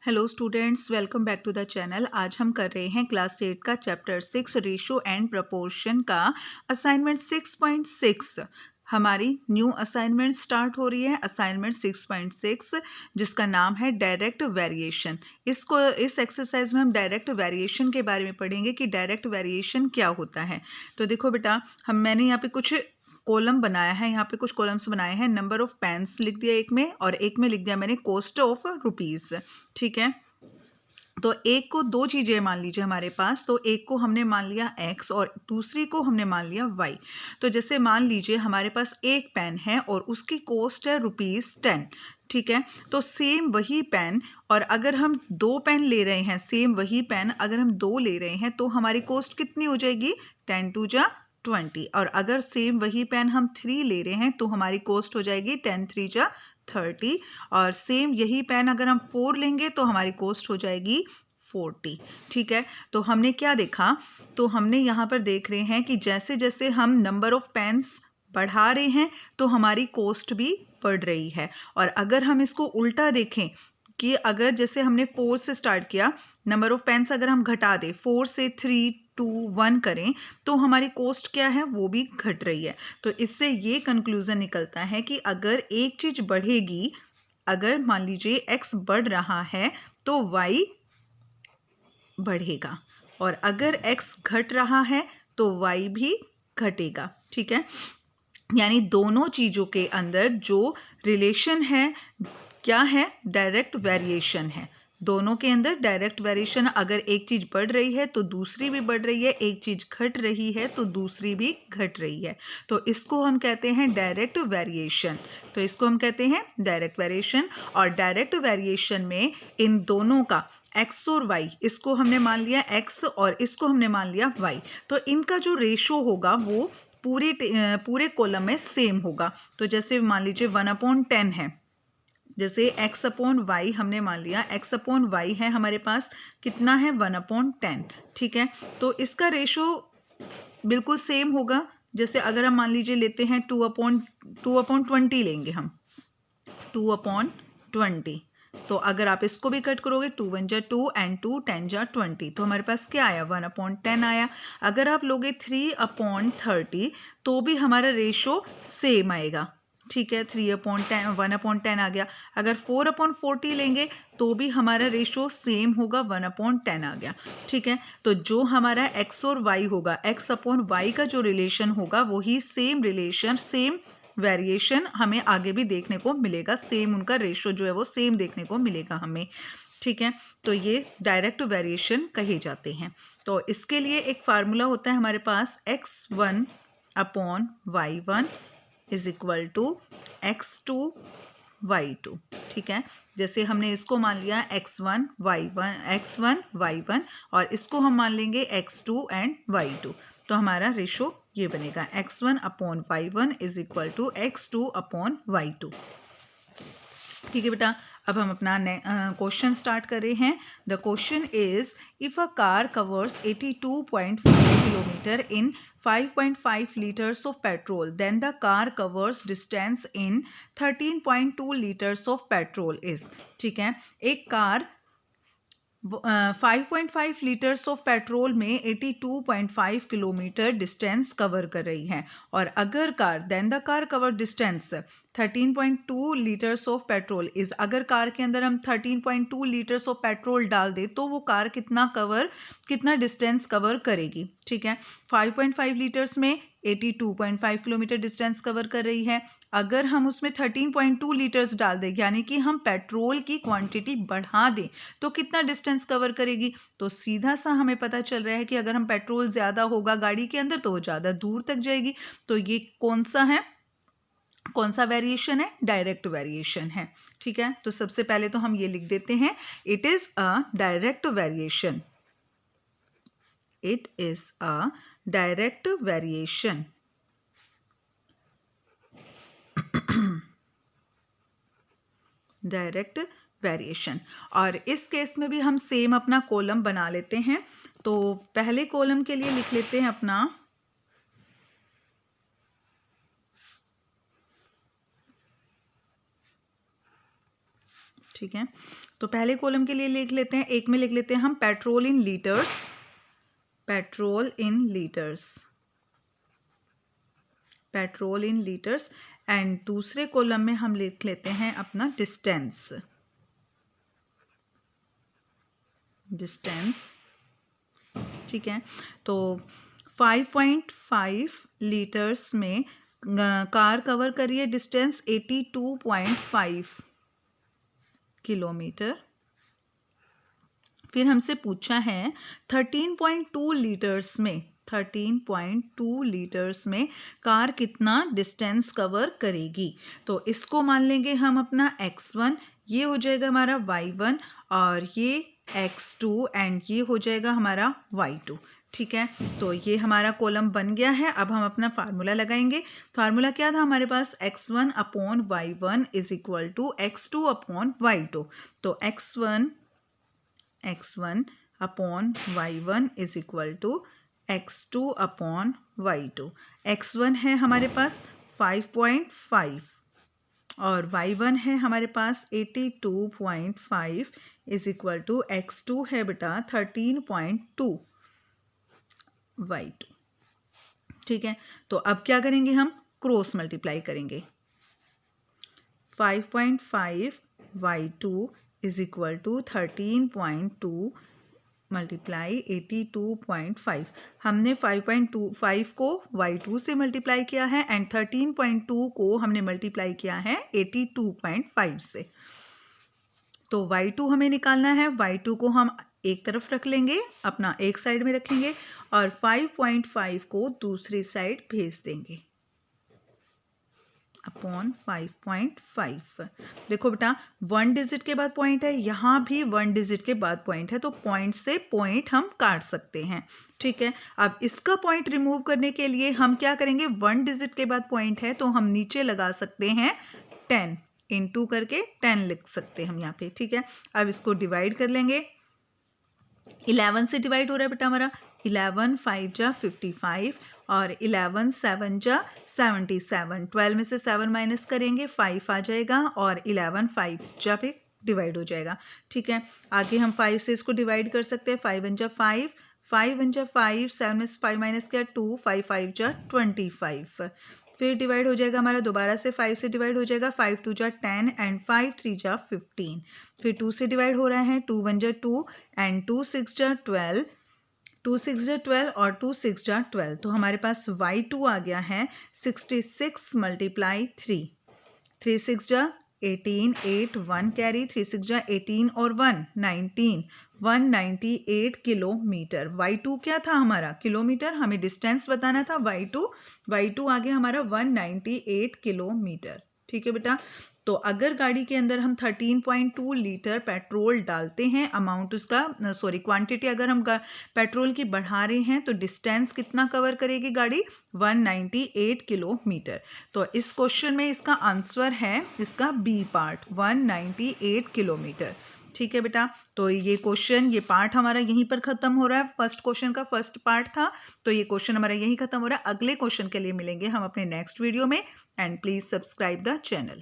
Hello students, welcome back to the channel. आज हम कर रहे हैं क्लास 8 का चैप्टर 6 रेशो एंड प्रपोर्शन का असाइनमेंट 6.6। हमारी न्यू असाइनमेंट स्टार्ट हो रही है, असाइनमेंट 6.6, जिसका नाम है डायरेक्ट वेरिएशन। इस एक्सरसाइज में हम डायरेक्ट वेरिएशन के बारे में पढ़ेंगे कि डायरेक्ट वेरिएशन क्या होता है। तो देखो बेटा, मैंने यहाँ पे कुछ कॉलम बनाया है, यहाँ पे कुछ कॉलम्स बनाए हैं। नंबर ऑफ पेन्स लिख दिया एक में, और एक में लिख दिया मैंने कॉस्ट ऑफ रुपीज़। ठीक है, तो एक को दो चीज़ें मान लीजिए हमारे पास, तो एक को हमने मान लिया x और दूसरी को हमने मान लिया y। तो जैसे मान लीजिए हमारे पास एक पेन है और उसकी कॉस्ट है ₹10। ठीक है, तो सेम वही पेन, और अगर हम दो पेन ले रहे हैं, सेम वही पेन अगर हम दो ले रहे हैं तो हमारी कॉस्ट कितनी हो जाएगी? 10 2 जा 20। और अगर सेम वही पेन हम 3 ले रहे हैं तो हमारी कॉस्ट हो जाएगी 10 3 जा 30। और सेम यही पेन अगर हम 4 लेंगे तो हमारी कॉस्ट हो जाएगी 40। ठीक है, तो हमने क्या देखा? तो हमने यहाँ पर देख रहे हैं कि जैसे जैसे हम नंबर ऑफ पेन्स बढ़ा रहे हैं तो हमारी कॉस्ट भी बढ़ रही है। और अगर हम इसको उल्टा देखें कि अगर जैसे हमने 4 से स्टार्ट किया, नंबर ऑफ पेन्स अगर हम घटा दें, 4 से 3 2 1 करें, तो हमारी कॉस्ट क्या है? वो भी घट रही है। तो इससे ये कंक्लूजन निकलता है कि अगर एक चीज़ बढ़ेगी, अगर मान लीजिए x बढ़ रहा है तो y बढ़ेगा, और अगर x घट रहा है तो y भी घटेगा। ठीक है, यानी दोनों चीज़ों के अंदर जो रिलेशन है क्या है? डायरेक्ट वेरिएशन है। दोनों के अंदर डायरेक्ट वेरिएशन। अगर एक चीज़ बढ़ रही है तो दूसरी भी बढ़ रही है, एक चीज़ घट रही है तो दूसरी भी घट रही है। तो इसको हम कहते हैं डायरेक्ट वेरिएशन। तो इसको हम कहते हैं डायरेक्ट वेरिएशन। और डायरेक्ट वेरिएशन में इन दोनों का x और y, इसको हमने मान लिया x और इसको हमने मान लिया y, तो इनका जो रेशो होगा वो पूरे कॉलम में सेम होगा। तो जैसे मान लीजिए 1/10 है, जैसे x अपॉन वाई हमने मान लिया, x अपॉन वाई है हमारे पास, कितना है? 1/10। ठीक है, तो इसका रेशो बिल्कुल सेम होगा। जैसे अगर हम मान लीजिए लेते हैं 2/20 लेंगे हम, 2/20, तो अगर आप इसको भी कट करोगे, 2 1 जा 2 एंड 2 10 जा 20, तो हमारे पास क्या आया? 1/10 आया। अगर आप लोगे 3/30 तो भी हमारा रेशो सेम आएगा। ठीक है, 3/10 1/10 आ गया। अगर 4/40 लेंगे तो भी हमारा रेशो सेम होगा, 1/10 आ गया। ठीक है, तो जो हमारा x और y होगा, x अपॉन y का जो रिलेशन होगा वही सेम रिलेशन, सेम वेरिएशन हमें आगे भी देखने को मिलेगा। सेम उनका रेशो जो है वो सेम देखने को मिलेगा हमें। ठीक है, तो ये डायरेक्ट वेरिएशन कहे जाते हैं। तो इसके लिए एक फार्मूला होता है हमारे पास, x1 upon y1 is equal to x2 y2। ठीक है, जैसे हमने इसको मान लिया x1 y1 और इसको हम मान लेंगे x2 एंड y2, तो हमारा रेशो ये बनेगा, x1 upon y1 is equal to x2 upon y2। ठीक है बेटा, अब हम अपना क्वेश्चन स्टार्ट कर रहे हैं। The question is, if a car covers 82.5 kilometre in 5.5 liters of petrol, then the car covers distance in 13.2 liters of petrol is। ठीक है, एक कार 5.5 लीटर्स ऑफ पेट्रोल में 82.5 किलोमीटर डिस्टेंस कवर कर रही है, और अगर car, then the car cover distance 13.2 litres of petrol is, अगर कार के अंदर हम 13.2 लीटर्स ऑफ पेट्रोल डाल दे तो वो कार कितना डिस्टेंस कवर करेगी। ठीक है, 5.5 लीटर्स में 82.5 किलोमीटर डिस्टेंस कवर कर रही है। अगर हम उसमें 13.2 लीटर्स डाल दें, यानी कि हम पेट्रोल की क्वांटिटी बढ़ा दें, तो कितना डिस्टेंस कवर करेगी? तो सीधा सा हमें पता चल रहा है कि अगर हम पेट्रोल ज़्यादा होगा गाड़ी के अंदर तो वो ज़्यादा दूर तक जाएगी। तो ये कौन सा वेरिएशन है? डायरेक्ट वेरिएशन है। ठीक है, तो सबसे पहले तो हम ये लिख देते हैं, it is a direct variation. It is a direct variation. Direct variation. और इस केस में भी हम सेम अपना कॉलम बना लेते हैं। तो पहले कॉलम के लिए लिख लेते हैं अपना, ठीक है, तो पहले कॉलम के लिए लिख लेते हैं, एक में लिख लेते हैं हम petrol in litres, petrol in litres, petrol in litres. And दूसरे कॉलम में हम लिख लेते हैं अपना डिस्टेंस, डिस्टेंस। ठीक है, तो 5.5 लीटर्स में कार कवर करिए डिस्टेंस 82.5 किलोमीटर। फिर हमसे पूछा है 13.2 लीटर्स में, 13.2 लीटर्स में कार कितना डिस्टेंस कवर करेगी। तो इसको मान लेंगे हम अपना x1, ये हो जाएगा हमारा y1 और ये x2 एंड ये हो जाएगा हमारा y2। ठीक है, तो ये हमारा कॉलम बन गया है। अब हम अपना फार्मूला लगाएंगे। फार्मूला क्या था हमारे पास, x1 upon y1 is equal to x2 upon y2। तो x1 upon y1 is equal to x2 upon y2। x1 है हमारे पास 5.5 और y1 है हमारे पास 82.5 इज इक्वल टू x2 है बेटा 13.2 y2। ठीक है, तो अब क्या करेंगे हम, क्रॉस मल्टीप्लाई करेंगे। 5.5 y2 is equal to 13.2 multiply 82.5। हमने 5.25 को y2 से मल्टीप्लाई किया है एंड 13.2 को हमने मल्टीप्लाई किया है 82.5 से। तो y2 हमें निकालना है, y2 को हम एक तरफ रख लेंगे, अपना एक साइड में रखेंगे और 5.5 को दूसरी साइड भेज देंगे अपॉन 5.5। देखो बेटा 1 डिजिट के बाद पॉइंट है, यहाँ भी 1 डिजिट के बाद पॉइंट है, तो पॉइंट से पॉइंट हम काट सकते हैं। ठीक है, अब इसका पॉइंट रिमूव करने के लिए हम क्या करेंगे, 1 डिजिट के बाद पॉइंट है तो हम नीचे लगा सकते हैं 10 इंटू करके 10 लिख सकते हैं हम यहाँ पे। ठीक है, अब इसको डिवाइड कर लेंगे। 11 से डिवाइड हो रहा है बेटा हमारा, 11 5 जा 55 और 11 7 जा 77। 12 में से 7 माइनस करेंगे 5 आ जाएगा और 11 5 जा पे डिवाइड हो जाएगा। ठीक है, आगे हम 5 से इसको डिवाइड कर सकते हैं। 5 1 जा 5, 5 1 जा 5, 7 में से 5 माइनस किया 2, 5 5 जा 25। फिर डिवाइड हो जाएगा हमारा, दोबारा से 5 से डिवाइड हो जाएगा। 5 2 जा 10 एंड 5 3 जा 15। फिर 2 से डिवाइड हो रहा है, 2 1 जा 2 एंड 2 6 जा 12, 2 6 जा 12 और 2 6 जा 12। तो हमारे पास y2 आ गया है 66 मल्टीप्लाई 3, 3 6 जा 18, 8 1 कैरी, 3 6 जा 18 और 1 19, 198 किलोमीटर। y2 क्या था हमारा, किलोमीटर, हमें डिस्टेंस बताना था। y2 आ गया हमारा 198 किलोमीटर। ठीक है बेटा, तो अगर गाड़ी के अंदर हम 13.2 लीटर पेट्रोल डालते हैं, अमाउंट उसका क्वांटिटी अगर हम पेट्रोल की बढ़ा रहे हैं तो डिस्टेंस कितना कवर करेगी गाड़ी, 198 किलोमीटर। तो इस क्वेश्चन में इसका आंसर है इसका बी पार्ट, 198 किलोमीटर। ठीक है बेटा, तो ये क्वेश्चन, ये पार्ट हमारा यहीं पर खत्म हो रहा है। फर्स्ट क्वेश्चन का फर्स्ट पार्ट था, तो ये क्वेश्चन हमारा यहीं खत्म हो रहा है। अगले क्वेश्चन के लिए मिलेंगे हम अपने नेक्स्ट वीडियो में and please subscribe the channel.